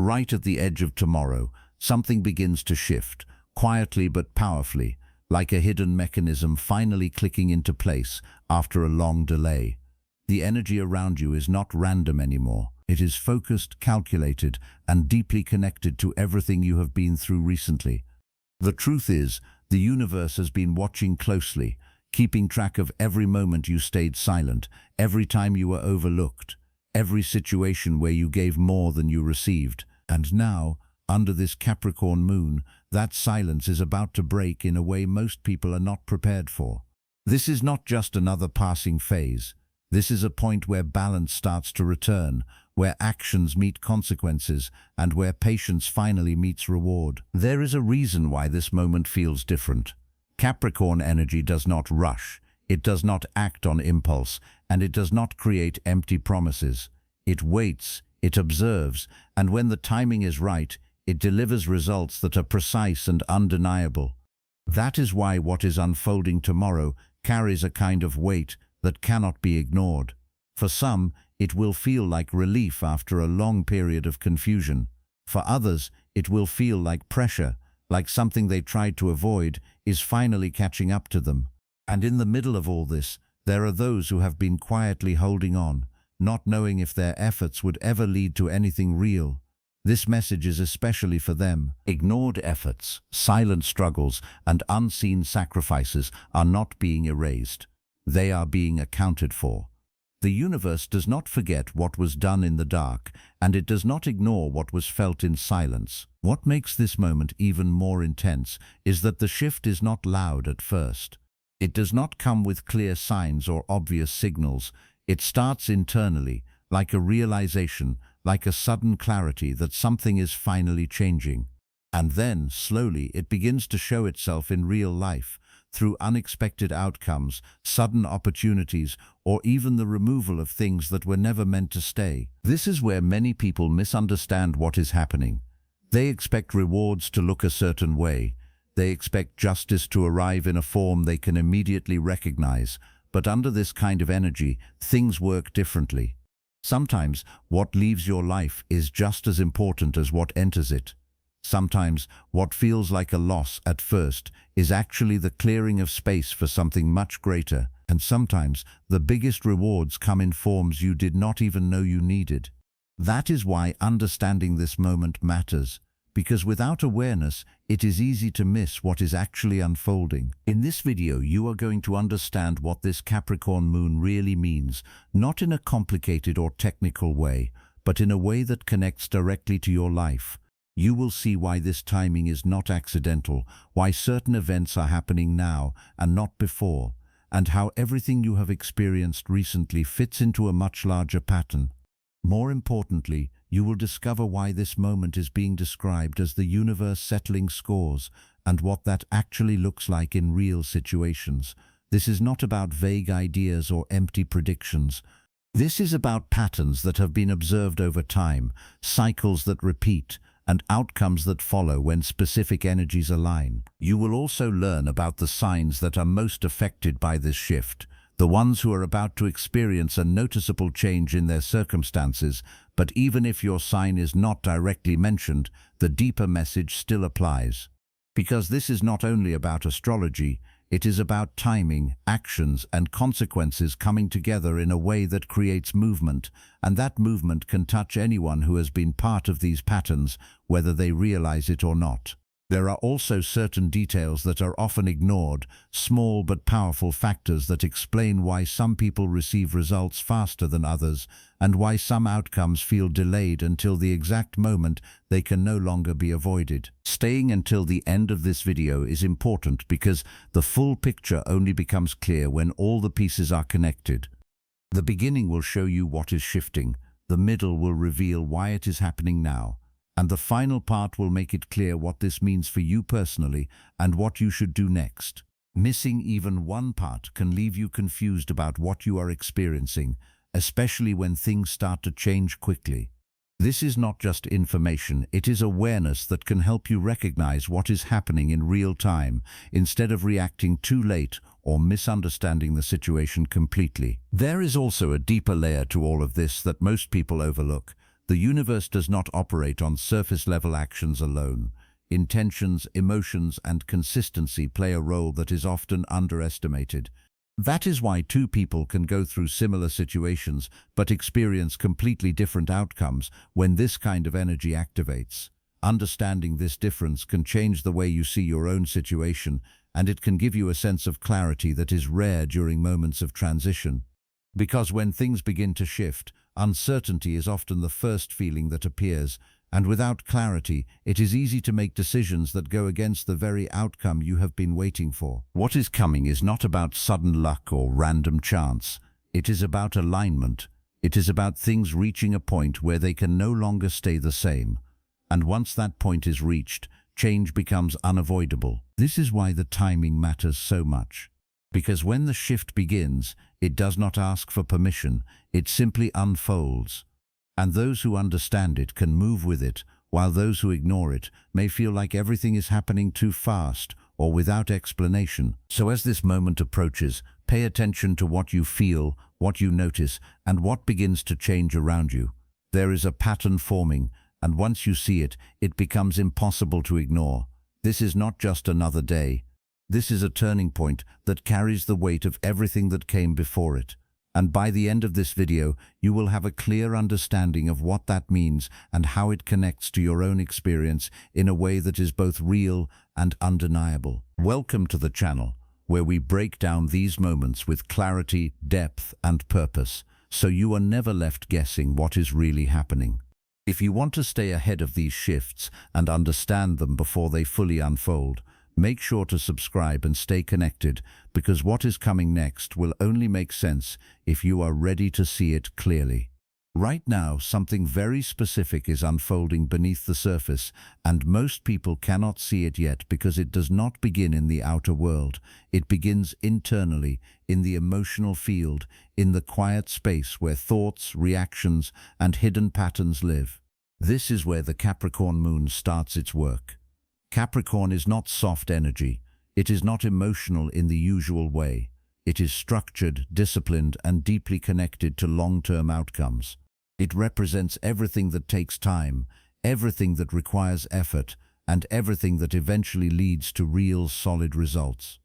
right at the edge of tomorrow, something begins to shift, quietly but powerfully, like a hidden mechanism finally clicking into place after a long delay. The energy around you is not random anymore. It is focused, calculated, and deeply connected to everything you have been through recently. The truth is, the universe has been watching closely, keeping track of every moment you stayed silent, every time you were overlooked, every situation where you gave more than you received. And now, under this Capricorn moon, that silence is about to break in a way most people are not prepared for. This is not just another passing phase. This is a point where balance starts to return, where actions meet consequences, and where patience finally meets reward. There is a reason why this moment feels different. Capricorn energy does not rush, it does not act on impulse, and it does not create empty promises. It waits, it observes, and when the timing is right, it delivers results that are precise and undeniable. That is why what is unfolding tomorrow carries a kind of weight that cannot be ignored. For some, it will feel like relief after a long period of confusion. For others, it will feel like pressure, like something they tried to avoid is finally catching up to them. And in the middle of all this, there are those who have been quietly holding on, not knowing if their efforts would ever lead to anything real. This message is especially for them. Ignored efforts, silent struggles, and unseen sacrifices are not being erased. They are being accounted for. The universe does not forget what was done in the dark, and it does not ignore what was felt in silence. What makes this moment even more intense is that the shift is not loud at first. It does not come with clear signs or obvious signals. It starts internally, like a realization, like a sudden clarity that something is finally changing. And then, slowly, it begins to show itself in real life, through unexpected outcomes, sudden opportunities, or even the removal of things that were never meant to stay. This is where many people misunderstand what is happening. They expect rewards to look a certain way. They expect justice to arrive in a form they can immediately recognize. But under this kind of energy, things work differently. Sometimes what leaves your life is just as important as what enters it. Sometimes what feels like a loss at first is actually the clearing of space for something much greater. And sometimes the biggest rewards come in forms you did not even know you needed. That is why understanding this moment matters, because without awareness, it is easy to miss what is actually unfolding. In this video, you are going to understand what this Capricorn moon really means, not in a complicated or technical way, but in a way that connects directly to your life. You will see why this timing is not accidental, why certain events are happening now and not before, and how everything you have experienced recently fits into a much larger pattern. More importantly, you will discover why this moment is being described as the universe settling scores and what that actually looks like in real situations. This is not about vague ideas or empty predictions. This is about patterns that have been observed over time, cycles that repeat, and outcomes that follow when specific energies align. You will also learn about the signs that are most affected by this shift, the ones who are about to experience a noticeable change in their circumstances. But even if your sign is not directly mentioned, the deeper message still applies. Because this is not only about astrology, it is about timing, actions, and consequences coming together in a way that creates movement, and that movement can touch anyone who has been part of these patterns, whether they realize it or not. There are also certain details that are often ignored, small but powerful factors that explain why some people receive results faster than others, and why some outcomes feel delayed until the exact moment they can no longer be avoided. Staying until the end of this video is important because the full picture only becomes clear when all the pieces are connected. The beginning will show you what is shifting, the middle will reveal why it is happening now, and the final part will make it clear what this means for you personally and what you should do next. Missing even one part can leave you confused about what you are experiencing, especially when things start to change quickly. This is not just information, it is awareness that can help you recognize what is happening in real time, instead of reacting too late or misunderstanding the situation completely. There is also a deeper layer to all of this that most people overlook, The universe does not operate on surface-level actions alone. Intentions, emotions, and consistency play a role that is often underestimated. That is why two people can go through similar situations but experience completely different outcomes when this kind of energy activates. Understanding this difference can change the way you see your own situation, and it can give you a sense of clarity that is rare during moments of transition. Because when things begin to shift, uncertainty is often the first feeling that appears, and without clarity, it is easy to make decisions that go against the very outcome you have been waiting for. What is coming is not about sudden luck or random chance. It is about alignment. It is about things reaching a point where they can no longer stay the same. And once that point is reached, change becomes unavoidable. This is why the timing matters so much. Because when the shift begins, it does not ask for permission, it simply unfolds. And those who understand it can move with it, while those who ignore it may feel like everything is happening too fast or without explanation. So as this moment approaches, pay attention to what you feel, what you notice, and what begins to change around you. There is a pattern forming, and once you see it, it becomes impossible to ignore. This is not just another day. This is a turning point that carries the weight of everything that came before it. And by the end of this video, you will have a clear understanding of what that means and how it connects to your own experience in a way that is both real and undeniable. Welcome to the channel, where we break down these moments with clarity, depth, and purpose, so you are never left guessing what is really happening. If you want to stay ahead of these shifts and understand them before they fully unfold, make sure to subscribe and stay connected, because what is coming next will only make sense if you are ready to see it clearly. Right now, something very specific is unfolding beneath the surface, and most people cannot see it yet because it does not begin in the outer world. It begins internally, in the emotional field, in the quiet space where thoughts, reactions, and hidden patterns live. This is where the Capricorn Moon starts its work. Capricorn is not soft energy. It is not emotional in the usual way. It is structured, disciplined, and deeply connected to long-term outcomes. It represents everything that takes time, everything that requires effort, and everything that eventually leads to real, solid results.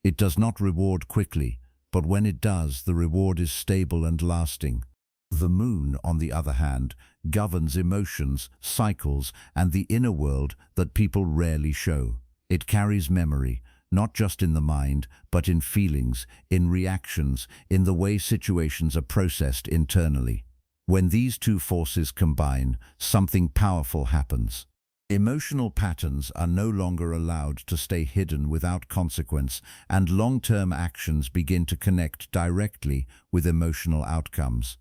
It does not reward quickly, but when it does, the reward is stable and lasting. The moon, on the other hand, governs emotions, cycles, and the inner world that people rarely show. It carries memory, not just in the mind, but in feelings, in reactions, in the way situations are processed internally. When these two forces combine, something powerful happens. Emotional patterns are no longer allowed to stay hidden without consequence, and long-term actions begin to connect directly with emotional outcomes.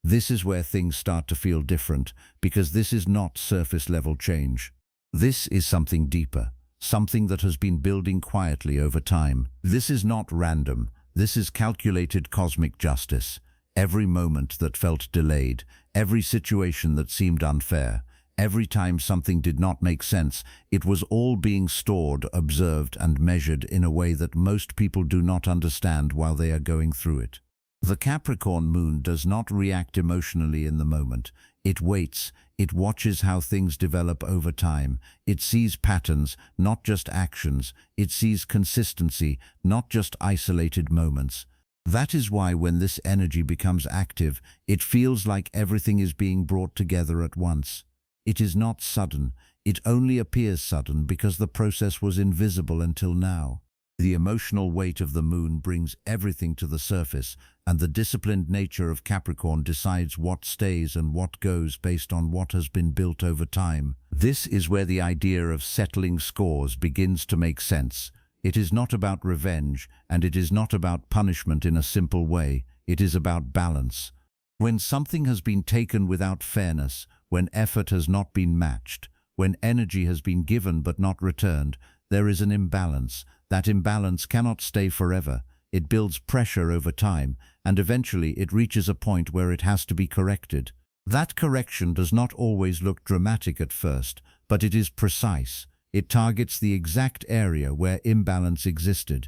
This is where things start to feel different, because this is not surface-level change. This is something deeper, something that has been building quietly over time. This is not random. This is calculated cosmic justice. Every moment that felt delayed, every situation that seemed unfair, every time something did not make sense, it was all being stored, observed, and measured in a way that most people do not understand while they are going through it. The Capricorn Moon does not react emotionally in the moment. It waits. It watches how things develop over time. It sees patterns, not just actions. It sees consistency, not just isolated moments. That is why when this energy becomes active, it feels like everything is being brought together at once. It is not sudden. It only appears sudden because the process was invisible until now. The emotional weight of the moon brings everything to the surface, and the disciplined nature of Capricorn decides what stays and what goes based on what has been built over time. This is where the idea of settling scores begins to make sense. It is not about revenge, and it is not about punishment in a simple way. It is about balance. When something has been taken without fairness, when effort has not been matched, when energy has been given but not returned, there is an imbalance. That imbalance cannot stay forever. It builds pressure over time, and eventually it reaches a point where it has to be corrected. That correction does not always look dramatic at first, but it is precise. It targets the exact area where imbalance existed.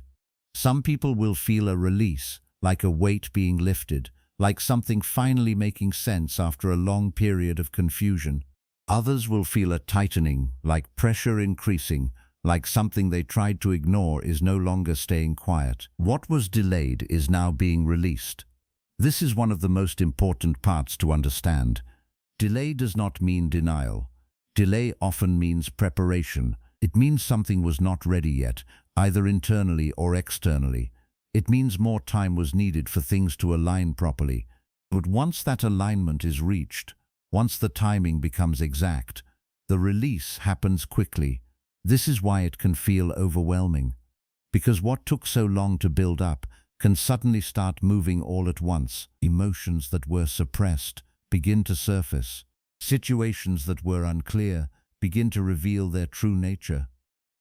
Some people will feel a release, like a weight being lifted. like something finally making sense after a long period of confusion. Others will feel a tightening, like pressure increasing, like something they tried to ignore is no longer staying quiet. What was delayed is now being released. This is one of the most important parts to understand. Delay does not mean denial. Delay often means preparation. It means something was not ready yet, either internally or externally. It means more time was needed for things to align properly. But once that alignment is reached, once the timing becomes exact, the release happens quickly. This is why it can feel overwhelming. Because what took so long to build up can suddenly start moving all at once. Emotions that were suppressed begin to surface. Situations that were unclear begin to reveal their true nature.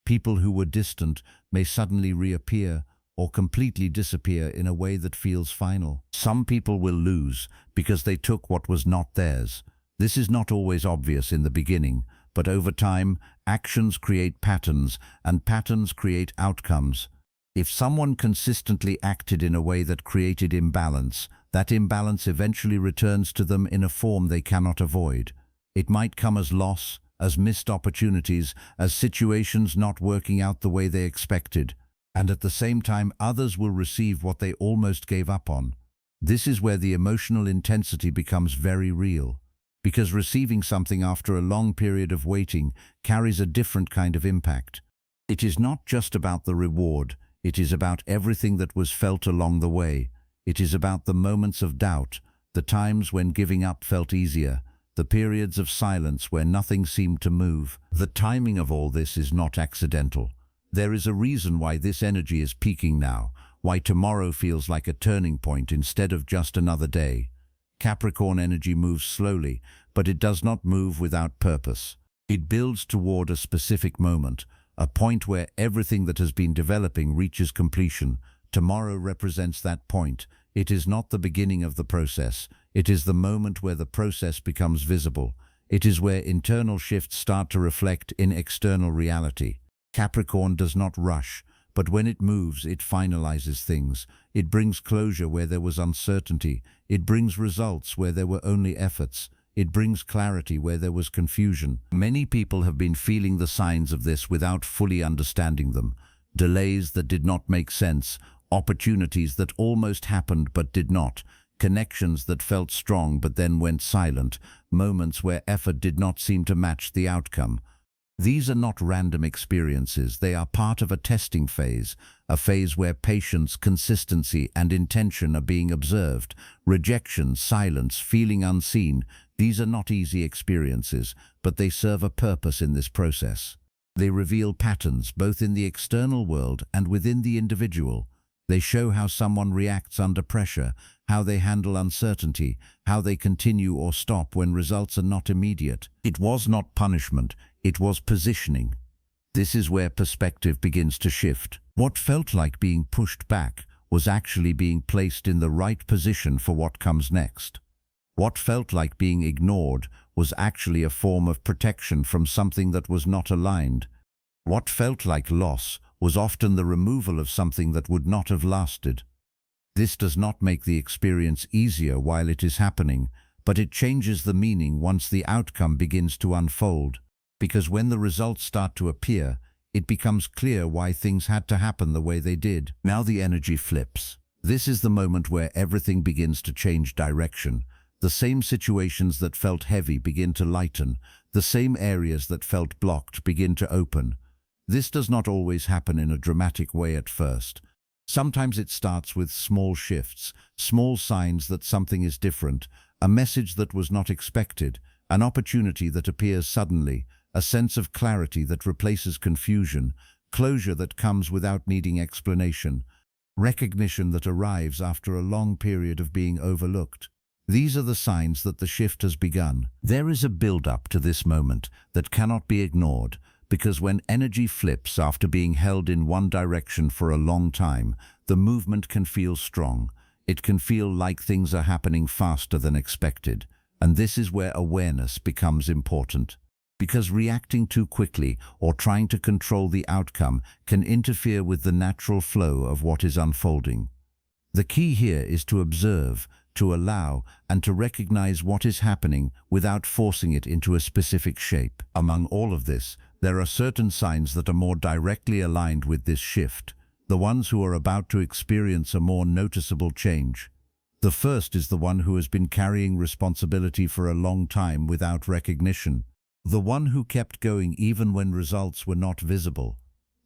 People who were distant may suddenly reappear or completely disappear in a way that feels final. Some people will lose because they took what was not theirs. This is not always obvious in the beginning, but over time, actions create patterns, and patterns create outcomes. If someone consistently acted in a way that created imbalance, that imbalance eventually returns to them in a form they cannot avoid. It might come as loss, as missed opportunities, as situations not working out the way they expected. And at the same time, others will receive what they almost gave up on. This is where the emotional intensity becomes very real. Because receiving something after a long period of waiting carries a different kind of impact. It is not just about the reward, it is about everything that was felt along the way. It is about the moments of doubt, the times when giving up felt easier, the periods of silence where nothing seemed to move. The timing of all this is not accidental. There is a reason why this energy is peaking now, why tomorrow feels like a turning point instead of just another day. Capricorn energy moves slowly, but it does not move without purpose. It builds toward a specific moment, a point where everything that has been developing reaches completion. Tomorrow represents that point. It is not the beginning of the process. It is the moment where the process becomes visible. It is where internal shifts start to reflect in external reality. Capricorn does not rush, but when it moves, it finalizes things. It brings closure where there was uncertainty. It brings results where there were only efforts. It brings clarity where there was confusion. Many people have been feeling the signs of this without fully understanding them. Delays that did not make sense, opportunities that almost happened but did not, connections that felt strong but then went silent, moments where effort did not seem to match the outcome. These are not random experiences, they are part of a testing phase, a phase where patience, consistency, and intention are being observed. Rejection, silence, feeling unseen, these are not easy experiences, but they serve a purpose in this process. They reveal patterns both in the external world and within the individual. They show how someone reacts under pressure, how they handle uncertainty, how they continue or stop when results are not immediate. It was not punishment, it was positioning. This is where perspective begins to shift. What felt like being pushed back was actually being placed in the right position for what comes next. What felt like being ignored was actually a form of protection from something that was not aligned. What felt like loss was often the removal of something that would not have lasted. This does not make the experience easier while it is happening, but it changes the meaning once the outcome begins to unfold. Because when the results start to appear, it becomes clear why things had to happen the way they did. Now the energy flips. This is the moment where everything begins to change direction. The same situations that felt heavy begin to lighten. The same areas that felt blocked begin to open. This does not always happen in a dramatic way at first. Sometimes it starts with small shifts, small signs that something is different, a message that was not expected, an opportunity that appears suddenly, a sense of clarity that replaces confusion, closure that comes without needing explanation, recognition that arrives after a long period of being overlooked. These are the signs that the shift has begun. There is a build-up to this moment that cannot be ignored, because when energy flips after being held in one direction for a long time, the movement can feel strong. It can feel like things are happening faster than expected. And this is where awareness becomes important. Because reacting too quickly or trying to control the outcome can interfere with the natural flow of what is unfolding. The key here is to observe, to allow, and to recognize what is happening without forcing it into a specific shape. Among all of this, there are certain signs that are more directly aligned with this shift, the ones who are about to experience a more noticeable change. The first is the one who has been carrying responsibility for a long time without recognition. The one who kept going even when results were not visible.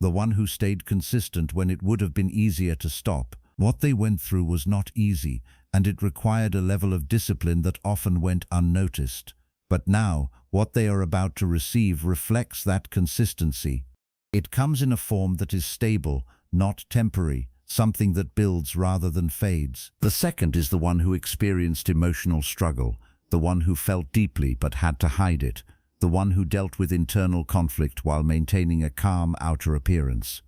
The one who stayed consistent when it would have been easier to stop. What they went through was not easy, and it required a level of discipline that often went unnoticed. But now, what they are about to receive reflects that consistency. It comes in a form that is stable, not temporary, something that builds rather than fades. The second is the one who experienced emotional struggle, the one who felt deeply but had to hide it, the one who dealt with internal conflict while maintaining a calm outer appearance.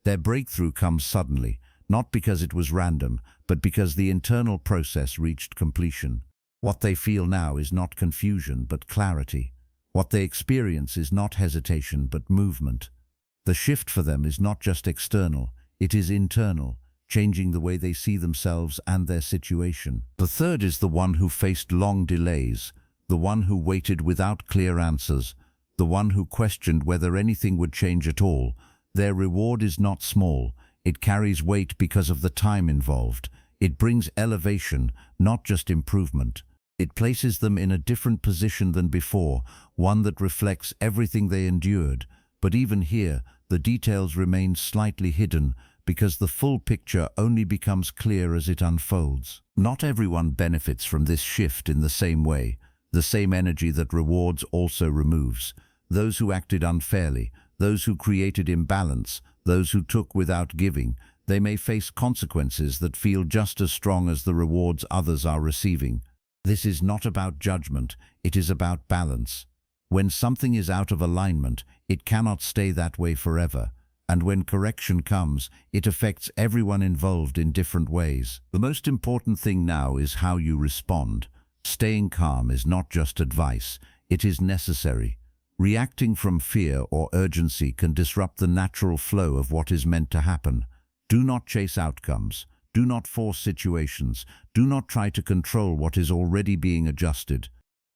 Their breakthrough comes suddenly, not because it was random, but because the internal process reached completion. What they feel now is not confusion, but clarity. What they experience is not hesitation, but movement. The shift for them is not just external, it is internal, changing the way they see themselves and their situation. The third is the one who faced long delays, the one who waited without clear answers, the one who questioned whether anything would change at all. Their reward is not small. It carries weight because of the time involved. It brings elevation, not just improvement. It places them in a different position than before, one that reflects everything they endured. But even here, the details remain slightly hidden because the full picture only becomes clear as it unfolds. Not everyone benefits from this shift in the same way. The same energy that rewards also removes. Those who acted unfairly, those who created imbalance, those who took without giving, they may face consequences that feel just as strong as the rewards others are receiving. This is not about judgment, it is about balance. When something is out of alignment, it cannot stay that way forever. And when correction comes, it affects everyone involved in different ways. The most important thing now is how you respond. Staying calm is not just advice, it is necessary. Reacting from fear or urgency can disrupt the natural flow of what is meant to happen. Do not chase outcomes. Do not force situations. Do not try to control what is already being adjusted.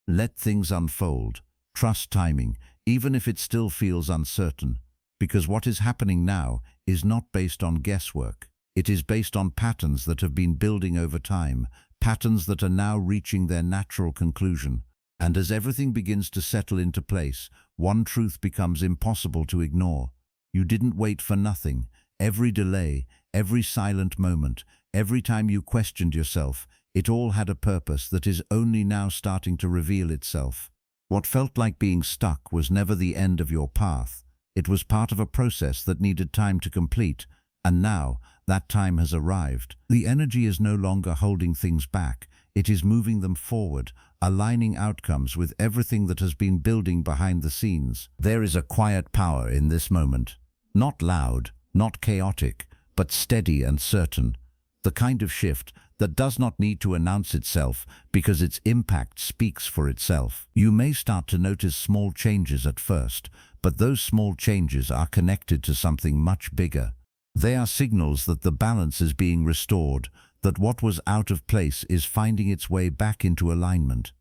Let things unfold. Trust timing, even if it still feels uncertain. Because what is happening now is not based on guesswork. It is based on patterns that have been building over time, patterns that are now reaching their natural conclusion. And as everything begins to settle into place, one truth becomes impossible to ignore. You didn't wait for nothing. Every delay, every silent moment, every time you questioned yourself, it all had a purpose that is only now starting to reveal itself. What felt like being stuck was never the end of your path. It was part of a process that needed time to complete, and now that time has arrived. The energy is no longer holding things back. It is moving them forward, aligning outcomes with everything that has been building behind the scenes. There is a quiet power in this moment. Not loud, not chaotic, but steady and certain. The kind of shift that does not need to announce itself because its impact speaks for itself. You may start to notice small changes at first, but those small changes are connected to something much bigger. They are signals that the balance is being restored, that what was out of place is finding its way back into alignment.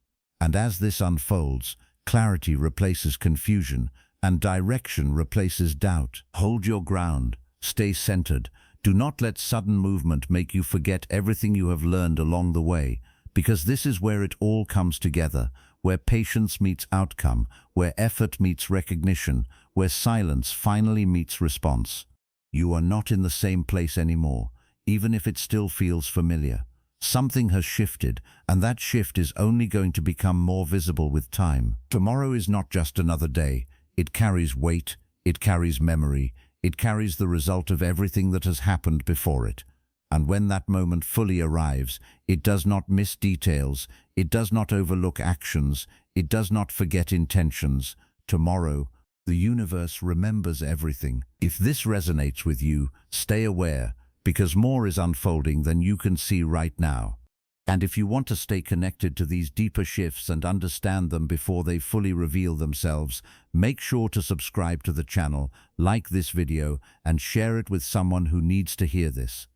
And as this unfolds, clarity replaces confusion, and direction replaces doubt. Hold your ground, stay centered. Do not let sudden movement make you forget everything you have learned along the way, because this is where it all comes together, where patience meets outcome, where effort meets recognition, where silence finally meets response. You are not in the same place anymore, even if it still feels familiar. Something has shifted, and that shift is only going to become more visible with time. Tomorrow is not just another day. It carries weight, it carries memory, it carries the result of everything that has happened before it. And when that moment fully arrives, it does not miss details, it does not overlook actions, it does not forget intentions. Tomorrow, the universe remembers everything. If this resonates with you, stay aware, because more is unfolding than you can see right now. And if you want to stay connected to these deeper shifts and understand them before they fully reveal themselves, make sure to subscribe to the channel, like this video, and share it with someone who needs to hear this.